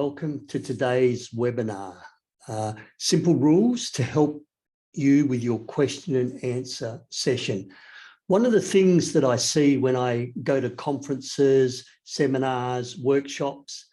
welcome to today's webinar. Simple rules to help you with your question and answer session. One of the things that I see when I go to conferences, seminars, workshops,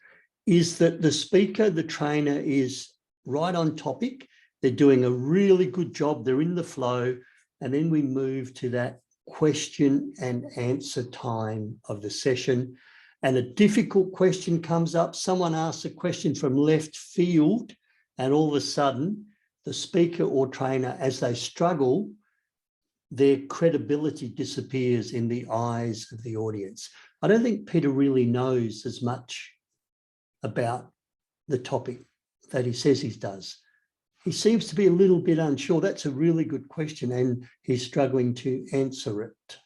is that the speaker, the trainer is right on topic. They're doing a really good job. They're in the flow. And then we move to that question and answer time of the session. And a difficult question comes up. Someone asks a question from left field, and all of a sudden, the speaker or trainer, as they struggle, their credibility disappears in the eyes of the audience. I don't think Peter really knows as much about the topic that he says he does. He seems to be a little bit unsure. That's a really good question, and he's struggling to answer it.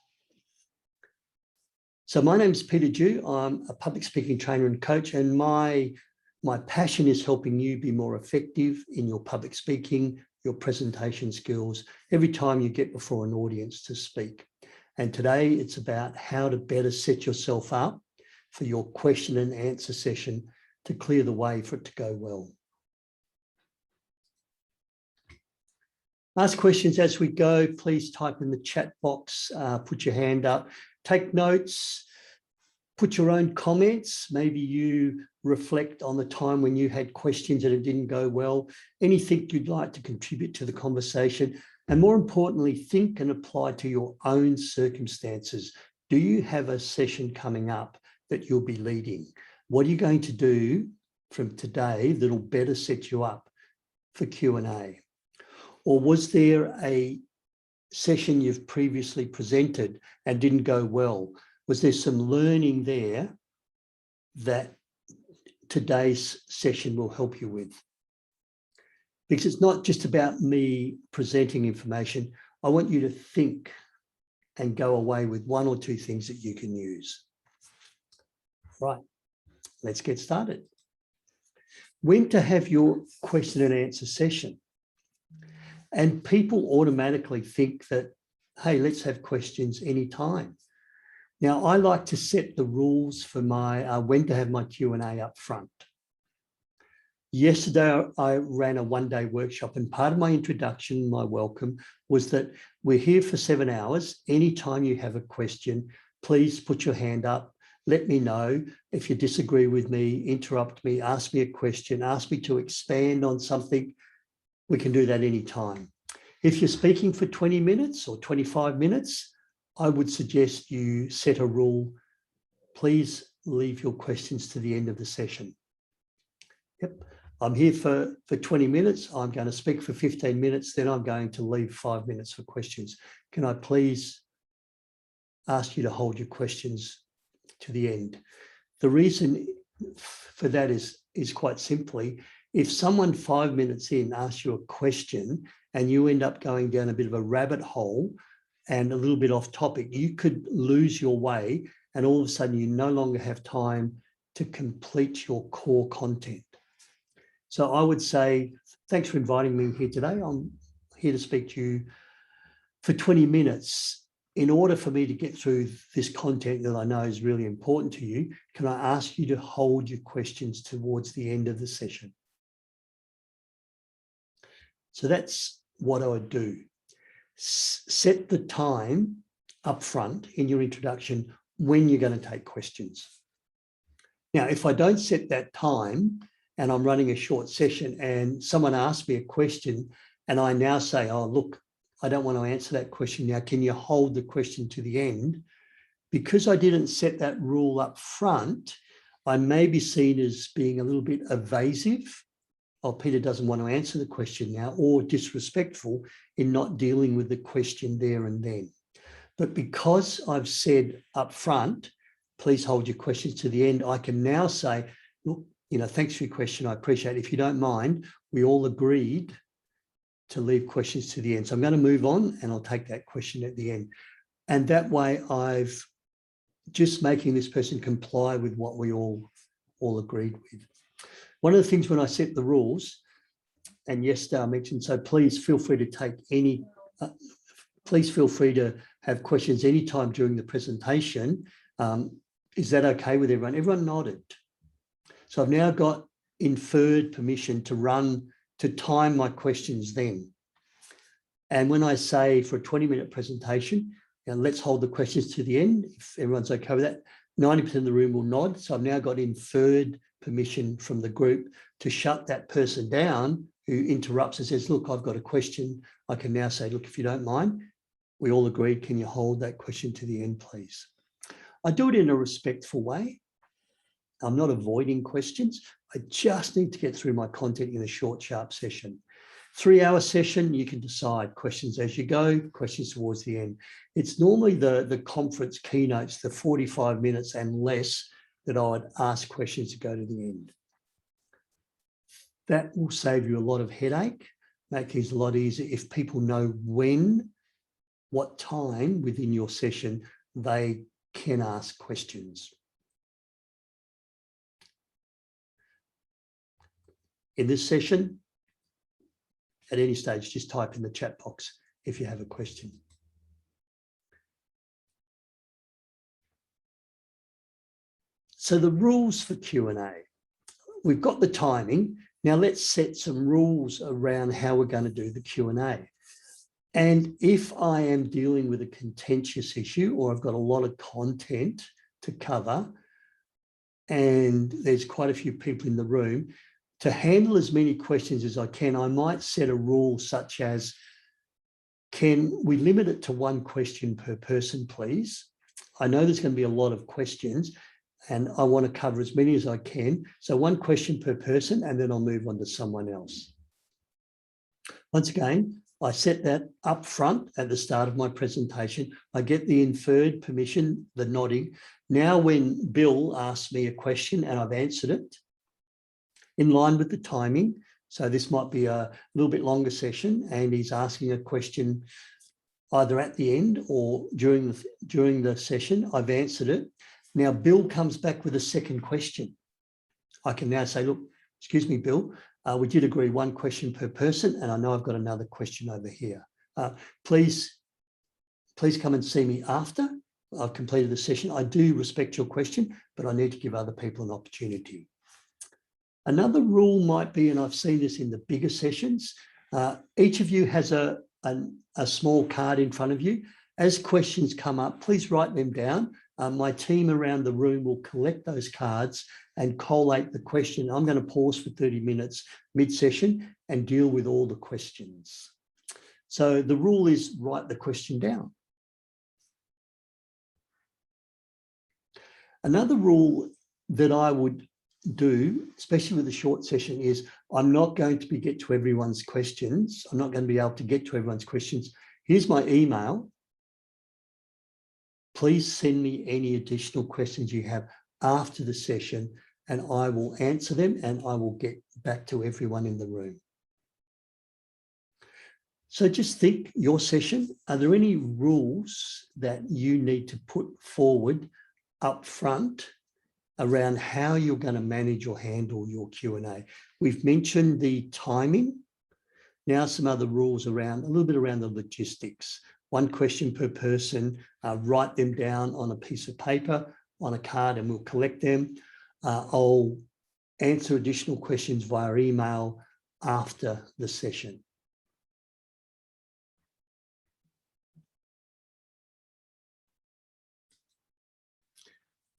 So my name is Peter Dew. I'm a public speaking trainer and coach, and my passion is helping you be more effective in your public speaking, your presentation skills, every time you get before an audience to speak. And today it's about how to better set yourself up for your question and answer session to clear the way for it to go well. Ask questions as we go. Please type in the chat box, put your hand up, take notes, put your own comments. Maybe you reflect on the time when you had questions and it didn't go well. Anything you'd like to contribute to the conversation. And more importantly, think and apply to your own circumstances. Do you have a session coming up that you'll be leading? What are you going to do from today that'll better set you up for Q&A? Or was there a session you've previously presented and didn't go well? Was there some learning there that today's session will help you with? Because it's not just about me presenting information. I want you to think and go away with one or two things that you can use. Right, let's get started. When to have your question and answer session? And people automatically think that, hey, let's have questions anytime. Now, I like to set the rules for my when to have my Q&A up front. Yesterday, I ran a one-day workshop, and part of my introduction, my welcome, was that we're here for 7 hours. Anytime you have a question, please put your hand up. Let me know. If you disagree with me, interrupt me, ask me a question, ask me to expand on something. We can do that anytime. If you're speaking for 20 minutes or 25 minutes, I would suggest you set a rule. Please leave your questions to the end of the session. Yep, I'm here for 20 minutes. I'm going to speak for 15 minutes. Then I'm going to leave 5 minutes for questions. Can I please ask you to hold your questions to the end? The reason for that is quite simply, if someone 5 minutes in asks you a question and you end up going down a bit of a rabbit hole and a little bit off topic, you could lose your way, and all of a sudden you no longer have time to complete your core content. So I would say, thanks for inviting me here today. I'm here to speak to you for 20 minutes. In order for me to get through this content that I know is really important to you, can I ask you to hold your questions towards the end of the session? So that's what I would do. Set the time up front in your introduction when you're going to take questions. Now, if I don't set that time and I'm running a short session and someone asks me a question and I now say, oh, look, I don't want to answer that question now. Can you hold the question to the end? Because I didn't set that rule up front, I may be seen as being a little bit evasive. Oh, Peter doesn't want to answer the question now, or disrespectful in not dealing with the question there and then. But because I've said up front, please hold your questions to the end, I can now say, look, thanks for your question. I appreciate it. If you don't mind, we all agreed to leave questions to the end. So I'm going to move on and I'll take that question at the end. And that way I've just making this person comply with what we all agreed with. One of the things when I set the rules, and yesterday I mentioned, so please feel free to take any, please feel free to have questions anytime during the presentation. Is that okay with everyone? Everyone nodded. So I've now got inferred permission to time my questions then. And when I say for a 20-minute presentation, let's hold the questions to the end, if everyone's okay with that, 90% of the room will nod. So I've now got inferred permission from the group to shut that person down who interrupts and says, look, I've got a question. I can now say, look, if you don't mind, we all agreed, can you hold that question to the end, please? I do it in a respectful way. I'm not avoiding questions. I just need to get through my content in a short, sharp session. 3-hour session, you can decide questions as you go, questions towards the end. It's normally the conference keynotes, the 45 minutes and less, that I would ask questions to go to the end. That will save you a lot of headache, make things a lot easier if people know what time within your session they can ask questions. In this session, at any stage, just type in the chat box if you have a question. So the rules for Q&A. We've got the timing. Now let's set some rules around how we're going to do the Q&A. And if I am dealing with a contentious issue or I've got a lot of content to cover and there's quite a few people in the room, to handle as many questions as I can, I might set a rule such as, can we limit it to 1 question per person, please? I know there's going to be a lot of questions and I want to cover as many as I can. So 1 question per person, and then I'll move on to someone else. Once again, I set that up front at the start of my presentation. I get the inferred permission, the nodding. Now when Bill asks me a question and I've answered it, in line with the timing, so this might be a little bit longer session and he's asking a question either at the end or during the session, I've answered it. Now Bill comes back with a second question. I can now say, look, excuse me, Bill, we did agree 1 question per person and I know I've got another question over here. Please come and see me after I've completed the session. I do respect your question, but I need to give other people an opportunity. Another rule might be, and I've seen this in the bigger sessions, each of you has a small card in front of you. As questions come up, please write them down. My team around the room will collect those cards and collate the question. I'm going to pause for 30 minutes mid-session and deal with all the questions. So the rule is write the question down. Another rule that I would do, especially with a short session, is I'm not going to get to everyone's questions. I'm not going to be able to get to everyone's questions. Here's my email. Please send me any additional questions you have after the session and I will answer them and I will get back to everyone in the room. So just think, your session, are there any rules that you need to put forward up front around how you're going to manage or handle your Q&A? We've mentioned the timing. Now some other rules around, a little bit around the logistics. 1 question per person, write them down on a piece of paper, on a card, and we'll collect them. I'll answer additional questions via email after the session.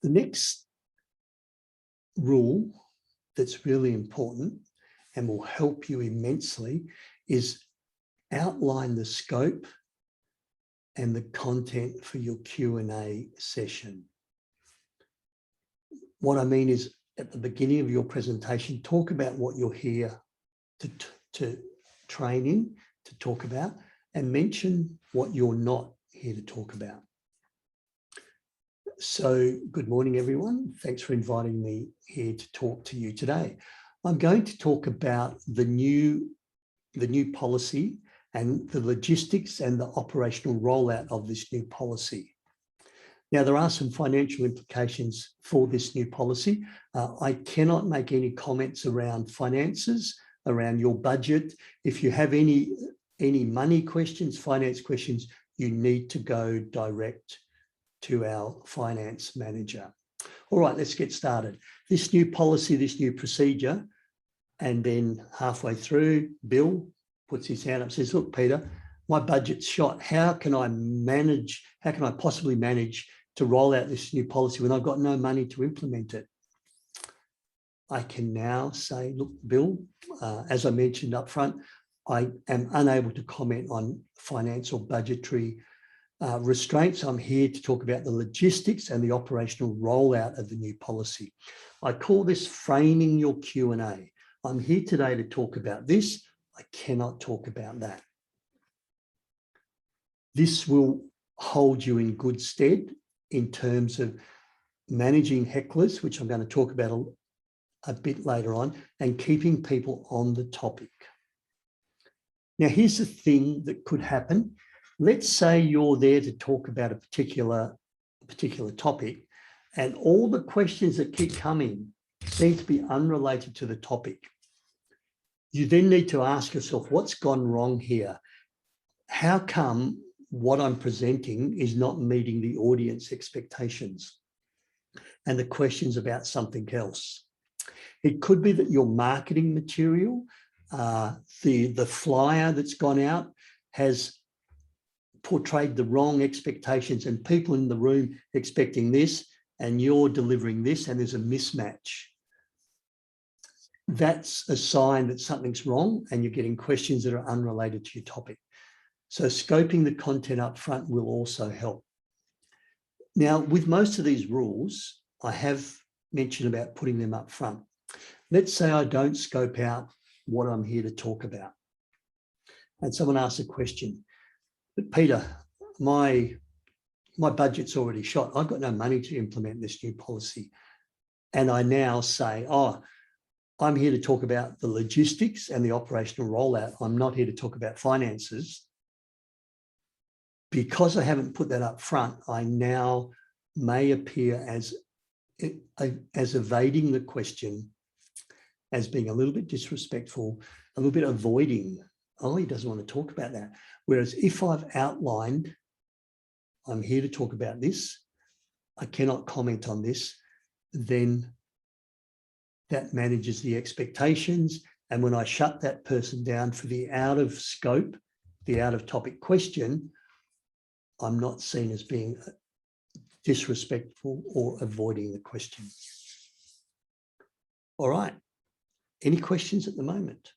The next rule that's really important and will help you immensely is outline the scope and the content for your Q&A session. What I mean is, at the beginning of your presentation, talk about what you're here to train in, to talk about, and mention what you're not here to talk about. So good morning, everyone. Thanks for inviting me here to talk to you today. I'm going to talk about the new policy and the logistics and the operational rollout of this new policy. Now, there are some financial implications for this new policy. I cannot make any comments around finances, around your budget. If you have any money questions, finance questions, you need to go direct to our finance manager. All right, let's get started. This new policy, this new procedure And then halfway through, Bill puts his hand up and says, look, Peter, my budget's shot. How can I possibly manage to roll out this new policy when I've got no money to implement it? I can now say, look, Bill, as I mentioned up front, I am unable to comment on financial budgetary restraints. I'm here to talk about the logistics and the operational rollout of the new policy. I call this framing your Q&A. I'm here today to talk about this. I cannot talk about that. This will hold you in good stead in terms of managing hecklers, which I'm going to talk about a bit later on, and keeping people on the topic. Now, here's the thing that could happen. Let's say you're there to talk about a particular topic, and all the questions that keep coming seem to be unrelated to the topic. You then need to ask yourself, what's gone wrong here? How come what I'm presenting is not meeting the audience expectations? And the question's about something else. It could be that your marketing material, the flyer that's gone out has portrayed the wrong expectations, and people in the room expecting this and you're delivering this, and there's a mismatch. That's a sign that something's wrong and you're getting questions that are unrelated to your topic. So scoping the content up front will also help. Now, with most of these rules, I have mentioned about putting them up front. Let's say I don't scope out what I'm here to talk about. And someone asks a question, but Peter, my budget's already shot. I've got no money to implement this new policy. And I now say, oh, I'm here to talk about the logistics and the operational rollout. I'm not here to talk about finances. Because I haven't put that up front, I now may appear as evading the question, as being a little bit disrespectful, a little bit avoiding. Oh, he doesn't want to talk about that. Whereas if I've outlined, I'm here to talk about this, I cannot comment on this, then that manages the expectations. And when I shut that person down for the out of scope, the out of topic question, I'm not seen as being disrespectful or avoiding the question. All right. Any questions at the moment?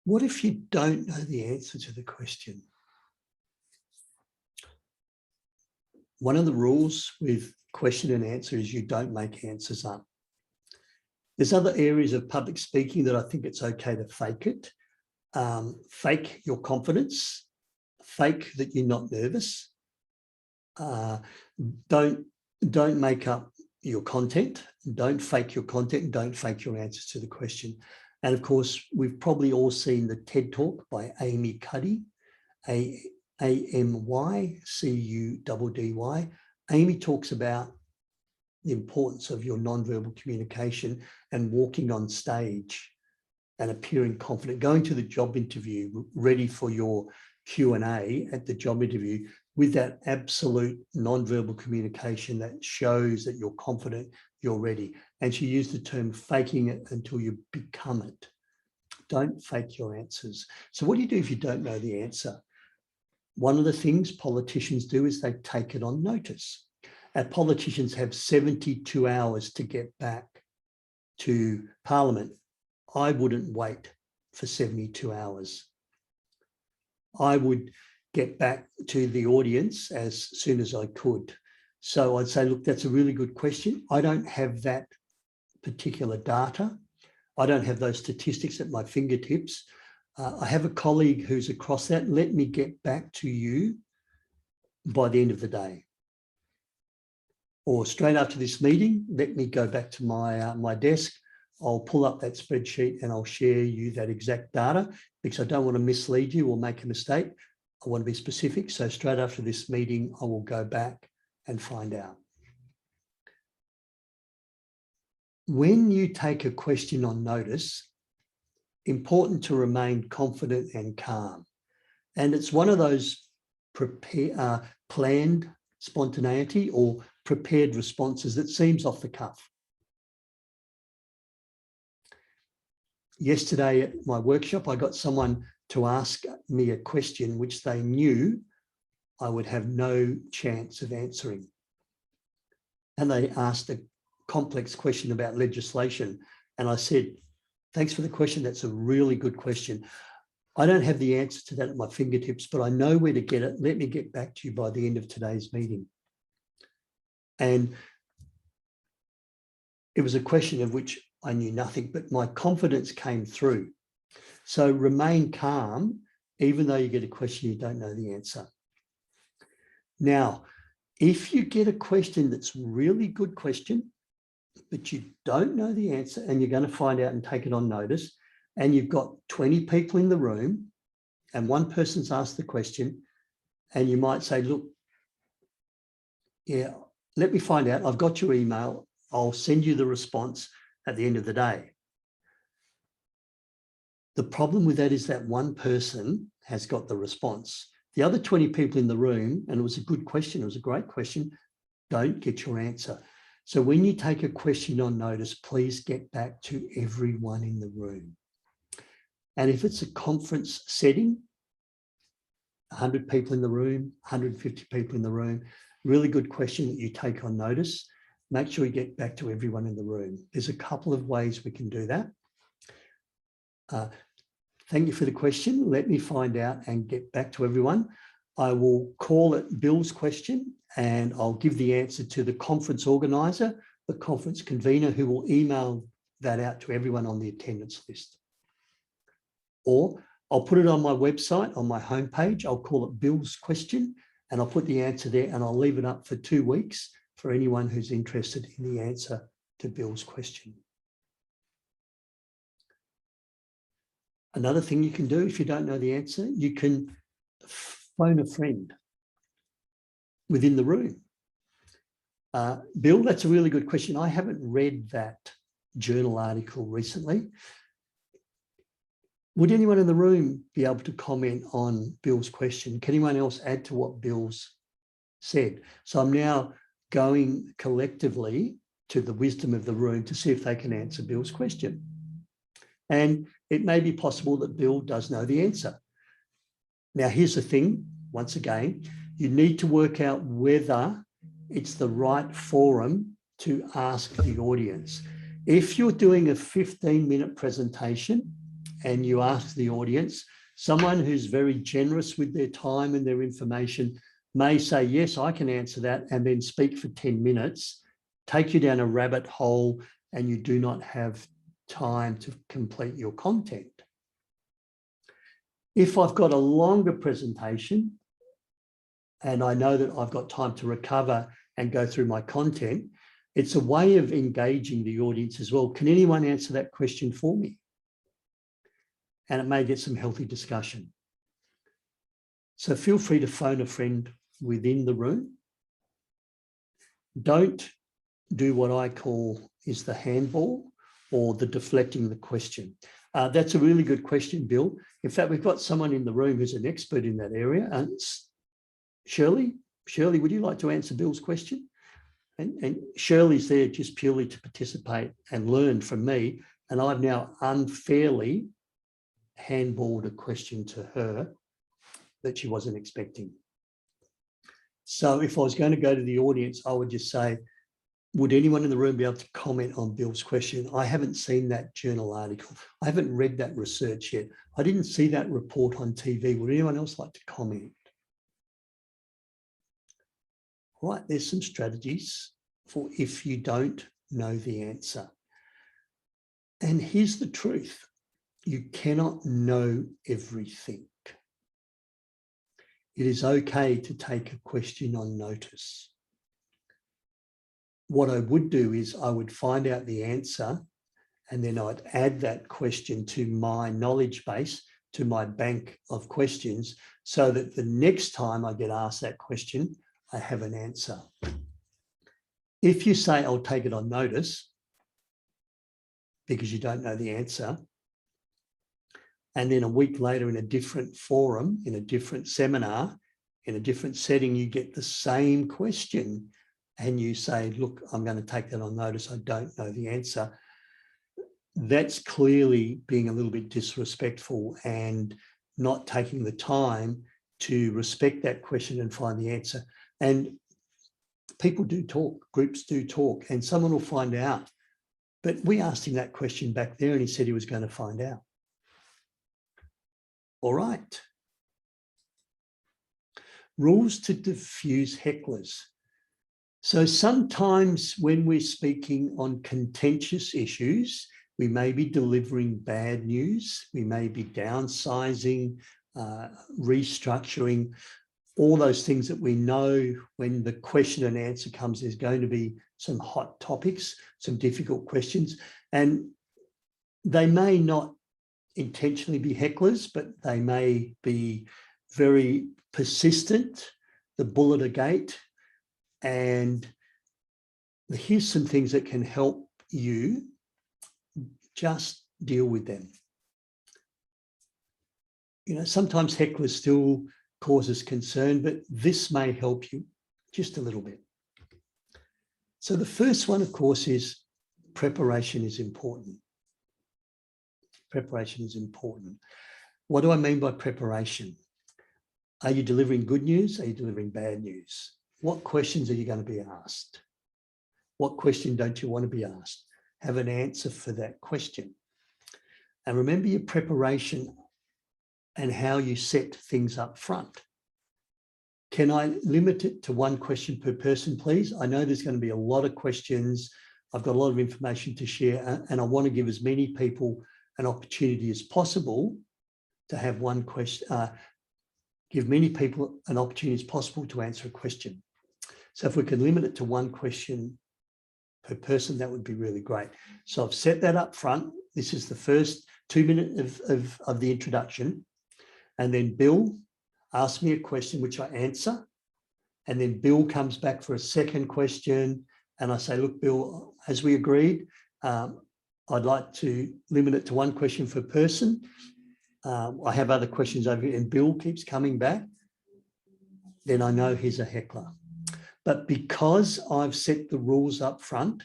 What if you don't know the answer to the question? One of the rules with question and answer is you don't make answers up. There's other areas of public speaking that I think it's okay to fake it. Fake your confidence, fake that you're not nervous. Don't make up your content. Don't fake your content. Don't fake your answers to the question. And of course, we've probably all seen the TED Talk by Amy Cuddy, AMYCUDDY. Amy talks about the importance of your nonverbal communication and walking on stage and appearing confident, going to the job interview ready for your Q&A at the job interview with that absolute nonverbal communication that shows that you're confident, you're ready. And she used the term faking it until you become it. Don't fake your answers. So what do you do if you don't know the answer? One of the things politicians do is they take it on notice. Our politicians have 72 hours to get back to Parliament. I wouldn't wait for 72 hours. I would get back to the audience as soon as I could. So I'd say, look, that's a really good question. I don't have that particular data. I don't have those statistics at my fingertips. I have a colleague who's across that. Let me get back to you by the end of the day. Or straight after this meeting, let me go back to my desk. I'll pull up that spreadsheet and I'll share you that exact data because I don't want to mislead you or make a mistake. I want to be specific. So straight after this meeting, I will go back and find out. When you take a question on notice, important to remain confident and calm. And it's one of those planned spontaneity or prepared responses that seems off the cuff. Yesterday at my workshop, I got someone to ask me a question which they knew I would have no chance of answering. And they asked a complex question about legislation. And I said, thanks for the question. That's a really good question. I don't have the answer to that at my fingertips, but I know where to get it. Let me get back to you by the end of today's meeting. And it was a question of which I knew nothing, but my confidence came through. So remain calm, even though you get a question you don't know the answer. Now, if you get a question that's really good question, but you don't know the answer and you're going to find out and take it on notice, and you've got 20 people in the room and one person's asked the question, and you might say, look, yeah, let me find out. I've got your email. I'll send you the response at the end of the day. The problem with that is that one person has got the response. The other 20 people in the room, and it was a good question, it was a great question, don't get your answer. So when you take a question on notice, please get back to everyone in the room. And if it's a conference setting, 100 people in the room, 150 people in the room, really good question that you take on notice. Make sure you get back to everyone in the room. There's a couple of ways we can do that. Thank you for the question. Let me find out and get back to everyone. I will call it Bill's question and I'll give the answer to the conference organizer, the conference convener, who will email that out to everyone on the attendance list. Or I'll put it on my website, on my homepage. I'll call it Bill's question and I'll put the answer there and I'll leave it up for 2 weeks for anyone who's interested in the answer to Bill's question. Another thing you can do if you don't know the answer, you can phone a friend within the room. Bill, that's a really good question. I haven't read that journal article recently. Would anyone in the room be able to comment on Bill's question? Can anyone else add to what Bill's said? So I'm now going collectively to the wisdom of the room to see if they can answer Bill's question. And it may be possible that Bill does know the answer. Now, here's the thing, once again, you need to work out whether it's the right forum to ask the audience. If you're doing a 15-minute presentation and you ask the audience, someone who's very generous with their time and their information may say, yes, I can answer that, and then speak for 10 minutes, take you down a rabbit hole, and you do not have time to complete your content. If I've got a longer presentation and I know that I've got time to recover and go through my content, it's a way of engaging the audience as well. Can anyone answer that question for me? And it may get some healthy discussion. So feel free to phone a friend within the room. Don't do what I call is the handball or the deflecting the question. That's a really good question, Bill. In fact, we've got someone in the room who's an expert in that area. And Shirley, would you like to answer Bill's question? And Shirley's there just purely to participate and learn from me. And I've now unfairly handballed a question to her that she wasn't expecting. So if I was going to go to the audience, I would just say, would anyone in the room be able to comment on Bill's question? I haven't seen that journal article. I haven't read that research yet. I didn't see that report on TV. Would anyone else like to comment? All right, there's some strategies for if you don't know the answer. And here's the truth. You cannot know everything. It is okay to take a question on notice. What I would do is I would find out the answer and then I'd add that question to my knowledge base, to my bank of questions, so that the next time I get asked that question, I have an answer. If you say, I'll take it on notice because you don't know the answer, and then a week later in a different forum, in a different seminar, in a different setting, you get the same question and you say, look, I'm going to take that on notice. I don't know the answer. That's clearly being a little bit disrespectful and not taking the time to respect that question and find the answer. And people do talk, groups do talk, and someone will find out. But we asked him that question back there and he said he was going to find out. All right. Rules to diffuse hecklers. So sometimes when we're speaking on contentious issues, we may be delivering bad news, we may be downsizing, restructuring, all those things that we know when the question and answer comes, there's going to be some hot topics, some difficult questions, and they may not intentionally be hecklers, but they may be very persistent, the bull at a gate. And here's some things that can help you just deal with them. You know, sometimes hecklers still causes concern, but this may help you just a little bit. So the first one, of course, is preparation is important. Preparation is important. What do I mean by preparation? Are you delivering good news? Are you delivering bad news? What questions are you going to be asked? What question don't you want to be asked? Have an answer for that question. And remember your preparation and how you set things up front. Can I limit it to one question per person, please? I know there's going to be a lot of questions. I've got a lot of information to share, and I want to give as many people an opportunity as possible to have one question, give many people an opportunity as possible to answer a question. So if we can limit it to one question per person, that would be really great. So I've set that up front. This is the first 2 minutes of the introduction. And then Bill asks me a question, which I answer. And then Bill comes back for a second question. And I say, look, Bill, as we agreed, I'd like to limit it to one question per person. I have other questions over here, and Bill keeps coming back. Then I know he's a heckler. But because I've set the rules up front,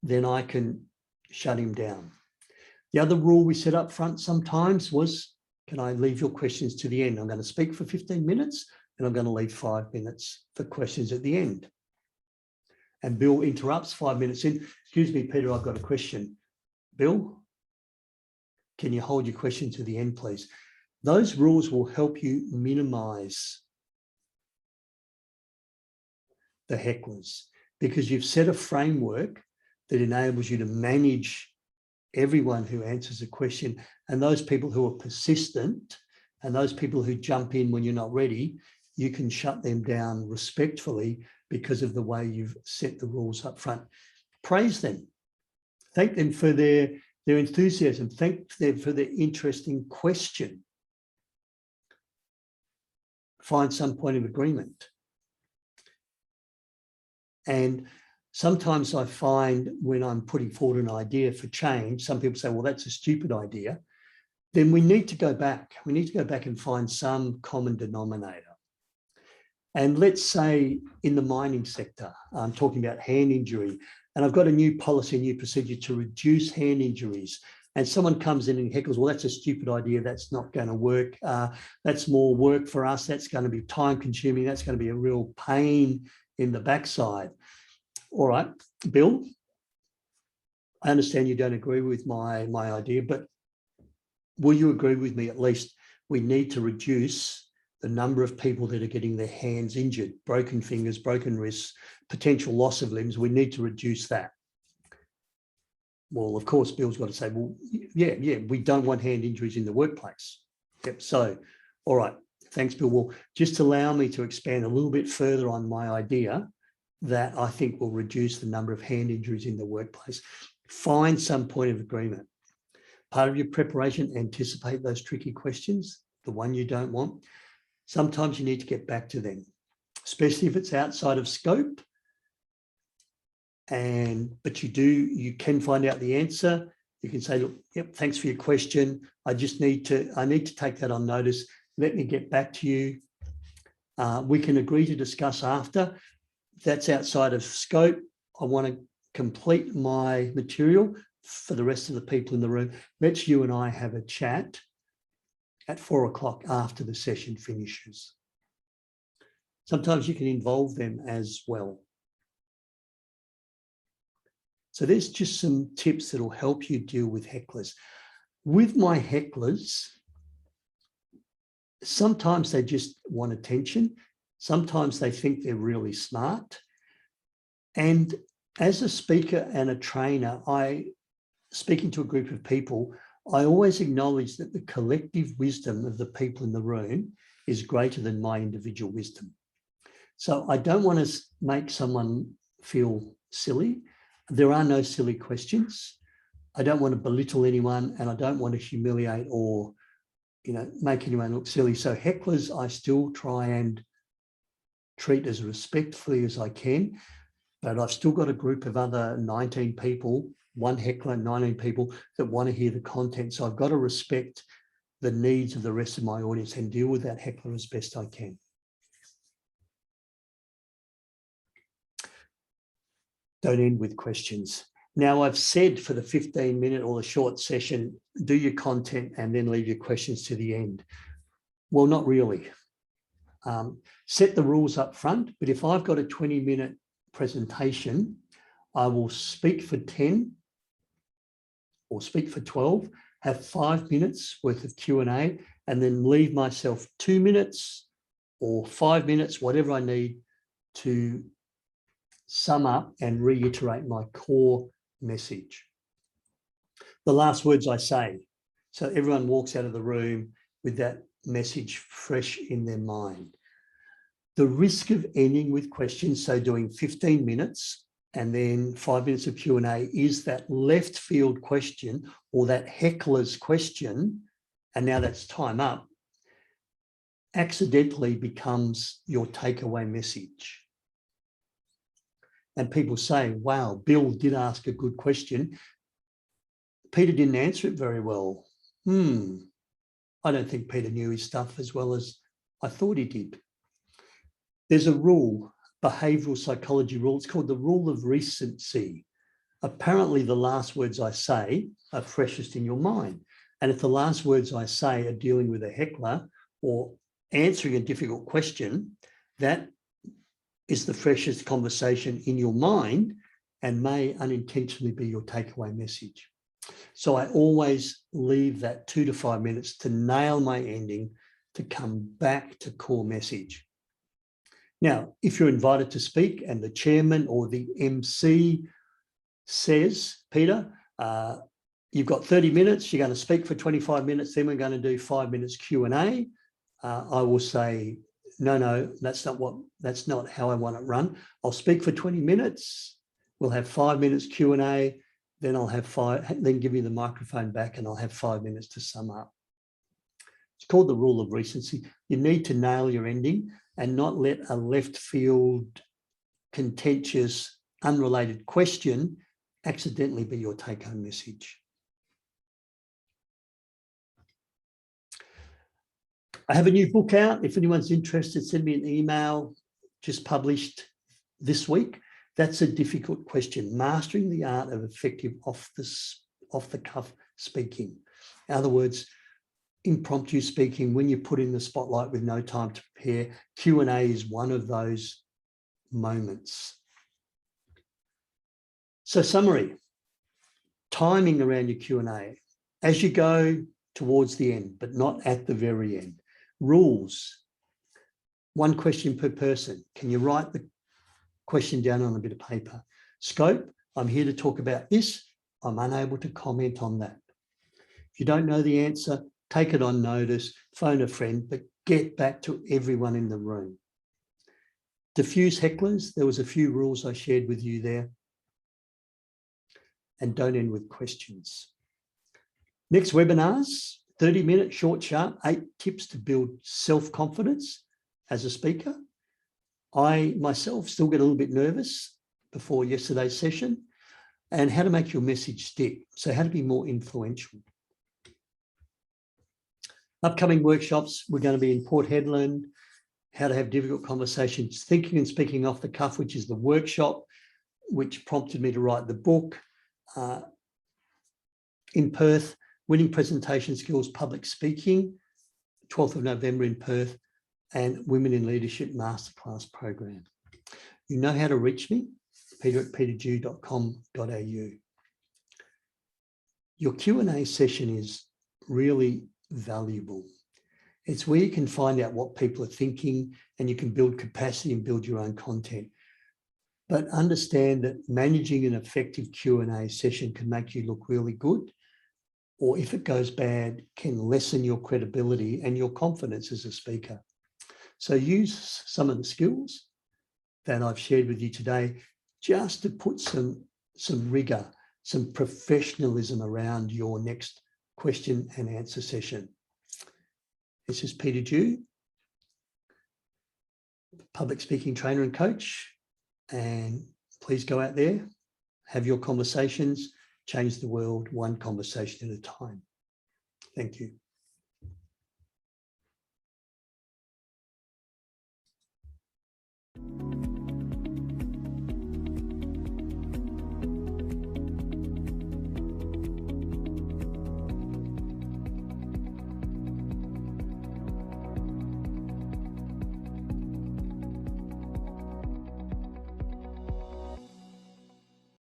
then I can shut him down. The other rule we set up front sometimes was, can I leave your questions to the end? I'm going to speak for 15 minutes and I'm going to leave 5 minutes for questions at the end. And Bill interrupts 5 minutes in. Excuse me, Peter, I've got a question. Bill, can you hold your question to the end, please? Those rules will help you minimize the hecklers because you've set a framework that enables you to manage everyone who answers a question, and those people who are persistent and those people who jump in when you're not ready, you can shut them down respectfully because of the way you've set the rules up front. Praise them. Thank them for their enthusiasm. Thank them for their interesting question. Find some point of agreement. And sometimes I find when I'm putting forward an idea for change, some people say, well, that's a stupid idea. Then we need to go back. We need to go back and find some common denominator. And let's say in the mining sector, I'm talking about hand injury, and I've got a new policy, a new procedure to reduce hand injuries. And someone comes in and heckles, well, that's a stupid idea. That's not going to work. That's more work for us. That's going to be time consuming. That's going to be a real pain in the backside. All right, Bill, I understand you don't agree with my idea, but will you agree with me at least we need to reduce the number of people that are getting their hands injured, broken fingers, broken wrists, potential loss of limbs? We need to reduce that. Well, of course, Bill's got to say, well, yeah, we don't want hand injuries in the workplace. Yep. So, all right, thanks, Bill. Well, just allow me to expand a little bit further on my idea that I think will reduce the number of hand injuries in the workplace. Find some point of agreement. Part of your preparation, anticipate those tricky questions, the one you don't want. Sometimes you need to get back to them, especially if it's outside of scope. But you can find out the answer. You can say, look, yep, thanks for your question. I need to take that on notice. Let me get back to you. We can agree to discuss after. That's outside of scope. I want to complete my material for the rest of the people in the room. Let's you and I have a chat at 4 o'clock after the session finishes. Sometimes you can involve them as well. So there's just some tips that will help you deal with hecklers. With my hecklers, sometimes they just want attention. Sometimes they think they're really smart. And as a speaker and a trainer, speaking to a group of people, I always acknowledge that the collective wisdom of the people in the room is greater than my individual wisdom. So I don't want to make someone feel silly. There are no silly questions. I don't want to belittle anyone, and I don't want to humiliate or, make anyone look silly. So hecklers, I still try and treat as respectfully as I can, but I've still got a group of other 19 people, one heckler, 19 people that want to hear the content. So I've got to respect the needs of the rest of my audience and deal with that heckler as best I can. Don't end with questions. Now, I've said for the 15-minute or the short session, do your content and then leave your questions to the end. Well, not really. Set the rules up front, but if I've got a 20-minute presentation, I will speak for 10 or speak for 12, have 5 minutes worth of Q&A, and then leave myself 2 minutes or 5 minutes, whatever I need, to sum up and reiterate my core message. The last words I say, so everyone walks out of the room with that message fresh in their mind. The risk of ending with questions, so doing 15 minutes and then 5 minutes of Q&A, is that left field question or that heckler's question, and now that's time up, accidentally becomes your takeaway message. And people say, wow, Bill did ask a good question. Peter didn't answer it very well. I don't think Peter knew his stuff as well as I thought he did. There's a rule, behavioural psychology rule. It's called the rule of recency. Apparently, the last words I say are freshest in your mind. And if the last words I say are dealing with a heckler or answering a difficult question, that is the freshest conversation in your mind and may unintentionally be your takeaway message. So I always leave that 2 to 5 minutes to nail my ending, to come back to core message. Now, if you're invited to speak and the chairman or the MC says, Peter, you've got 30 minutes, you're going to speak for 25 minutes, then we're going to do 5 minutes Q&A, I will say, no, that's not how I want it run. I'll speak for 20 minutes. We'll have 5 minutes Q&A. Then I'll have then give you the microphone back and I'll have 5 minutes to sum up. It's called the rule of recency. You need to nail your ending and not let a left field, contentious, unrelated question accidentally be your take-home message. I have a new book out. If anyone's interested, send me an email, just published this week. That's a difficult question, mastering the art of effective off-the-cuff speaking. In other words, impromptu speaking, when you're put in the spotlight with no time to prepare. Q&A is one of those moments. So summary, timing around your Q&A. As you go towards the end, but not at the very end. Rules, 1 question per person. Can you write the question down on a bit of paper? Scope, I'm here to talk about this. I'm unable to comment on that. If you don't know the answer, take it on notice, phone a friend, but get back to everyone in the room. Diffuse hecklers, there was a few rules I shared with you there. And don't end with questions. Next webinars, 30-minute, short, sharp, 8 tips to build self-confidence as a speaker. I myself still get a little bit nervous before yesterday's session. and how to make your message stick. So how to be more influential. Upcoming workshops, we're going to be in Port Hedland, how to have difficult conversations, thinking and speaking off the cuff, which is the workshop, which prompted me to write the book. In Perth, winning presentation skills, public speaking, 12th of November in Perth, and Women in Leadership Masterclass program. You know how to reach me, peter@peterdew.com.au. Your Q&A session is really valuable. It's where you can find out what people are thinking, and you can build capacity and build your own content. But understand that managing an effective Q&A session can make you look really good, or if it goes bad, can lessen your credibility and your confidence as a speaker. So use some of the skills that I've shared with you today just to put some rigor, some professionalism around your next question and answer session. This is Peter Dew, public speaking trainer and coach, and please go out there, have your conversations, change the world one conversation at a time. Thank you.